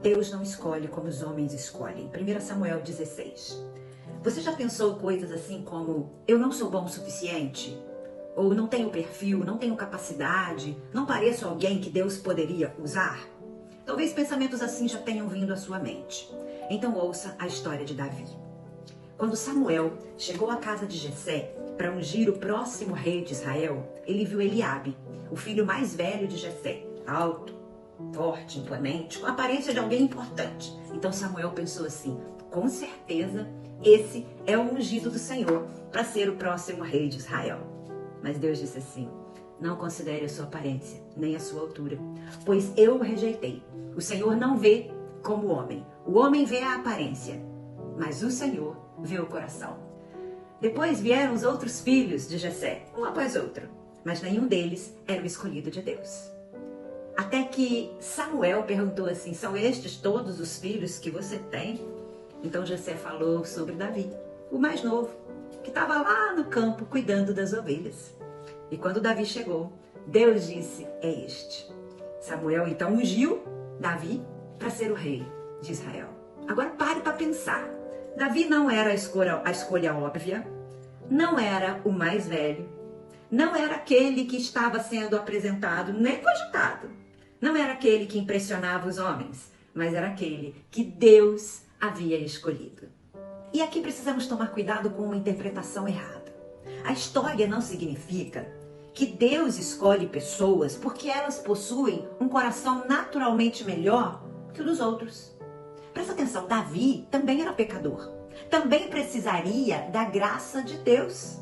Deus não escolhe como os homens escolhem. 1 Samuel 16. Você já pensou coisas assim como: eu não sou bom o suficiente? Ou não tenho perfil, não tenho capacidade, não pareço alguém que Deus poderia usar? Talvez pensamentos assim já tenham vindo à sua mente. Então ouça a história de Davi. Quando Samuel chegou à casa de Jessé para ungir o próximo rei de Israel, ele viu Eliabe, o filho mais velho de Jessé, alto, forte, imponente, com a aparência de alguém importante. Então Samuel pensou assim: com certeza esse é o ungido do Senhor para ser o próximo rei de Israel. Mas Deus disse assim: não considere a sua aparência, nem a sua altura, pois eu o rejeitei. O Senhor não vê como o homem vê a aparência, mas o Senhor vê o coração. Depois vieram os outros filhos de Jessé, um após outro, mas nenhum deles era o escolhido de Deus. Até que Samuel perguntou assim: são estes todos os filhos que você tem? Então Jessé falou sobre Davi, o mais novo, que estava lá no campo cuidando das ovelhas. E quando Davi chegou, Deus disse: é este. Samuel então ungiu Davi para ser o rei de Israel. Agora pare para pensar. Davi não era a escolha óbvia, não era o mais velho, não era aquele que estava sendo apresentado nem cogitado, não era aquele que impressionava os homens, mas era aquele que Deus havia escolhido. E aqui precisamos tomar cuidado com uma interpretação errada. A história não significa que Deus escolhe pessoas porque elas possuem um coração naturalmente melhor que o dos outros. Presta atenção, Davi também era pecador. Também precisaria da graça de Deus.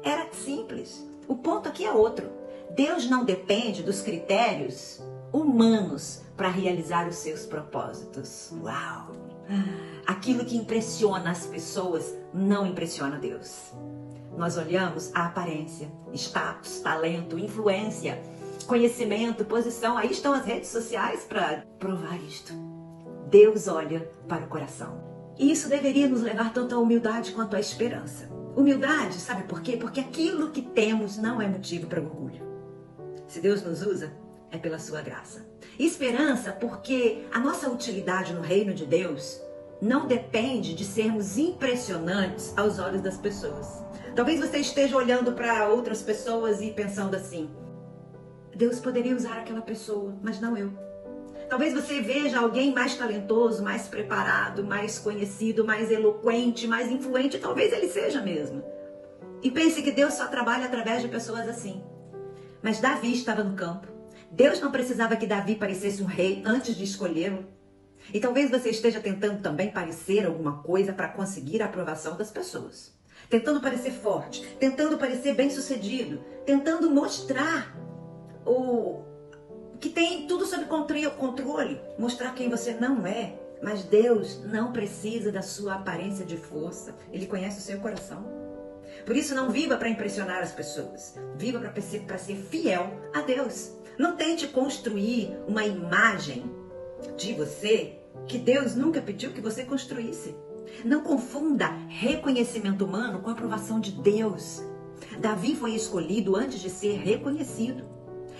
Era simples. O ponto aqui é outro. Deus não depende dos critérios humanos para realizar os seus propósitos. Uau! Aquilo que impressiona as pessoas não impressiona Deus. Nós olhamos a aparência, status, talento, influência, conhecimento, posição. Aí estão as redes sociais para provar isto. Deus olha para o coração. E isso deveria nos levar tanto à humildade quanto à esperança. Humildade, sabe por quê? Porque aquilo que temos não é motivo para orgulho. Se Deus nos usa, é pela sua graça. Esperança, porque a nossa utilidade no reino de Deus não depende de sermos impressionantes aos olhos das pessoas. Talvez você esteja olhando para outras pessoas e pensando assim: Deus poderia usar aquela pessoa, mas não eu. Talvez você veja alguém mais talentoso, mais preparado, mais conhecido, mais eloquente, mais influente, talvez ele seja mesmo. E pense que Deus só trabalha através de pessoas assim. Mas Davi estava no campo. Deus não precisava que Davi parecesse um rei antes de escolhê-lo. E talvez você esteja tentando também parecer alguma coisa para conseguir a aprovação das pessoas. Tentando parecer forte, tentando parecer bem-sucedido, tentando mostrar que tem tudo sob controle, mostrar quem você não é. Mas Deus não precisa da sua aparência de força. Ele conhece o seu coração. Por isso, não viva para impressionar as pessoas. Viva para ser fiel a Deus. Não tente construir uma imagem de você que Deus nunca pediu que você construísse. Não confunda reconhecimento humano com aprovação de Deus. Davi foi escolhido antes de ser reconhecido.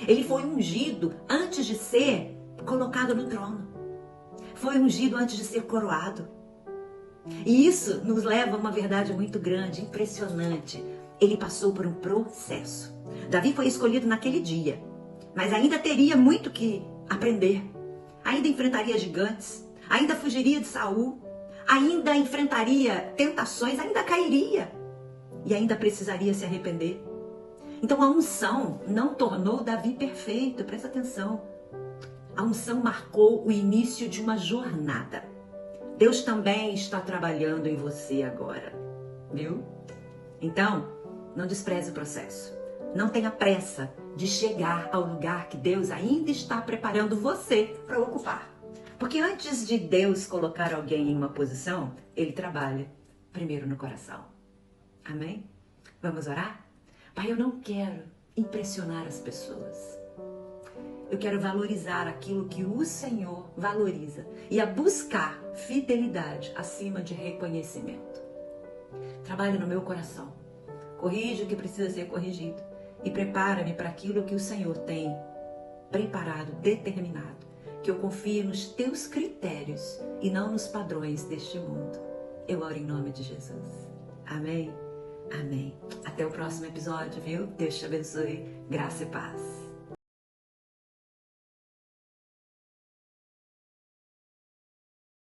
Ele foi ungido antes de ser colocado no trono. Foi ungido antes de ser coroado. E isso nos leva a uma verdade muito grande, impressionante. Ele passou por um processo. Davi foi escolhido naquele dia, mas ainda teria muito que aprender. Ainda enfrentaria gigantes, ainda fugiria de Saul, ainda enfrentaria tentações, ainda cairia e ainda precisaria se arrepender. Então a unção não tornou Davi perfeito, presta atenção. A unção marcou o início de uma jornada. Deus também está trabalhando em você agora, viu? Então, não despreze o processo. Não tenha pressa de chegar ao lugar que Deus ainda está preparando você para ocupar. Porque antes de Deus colocar alguém em uma posição, Ele trabalha primeiro no coração. Amém? Vamos orar? Pai, eu não quero impressionar as pessoas. Eu quero valorizar aquilo que o Senhor valoriza e a buscar fidelidade acima de reconhecimento. Trabalhe no meu coração. Corrige o que precisa ser corrigido e prepara-me para aquilo que o Senhor tem preparado, determinado. que eu confie nos teus critérios e não nos padrões deste mundo. Eu oro em nome de Jesus. Amém? Amém. Até o próximo episódio, viu? Deus te abençoe. Graça e paz.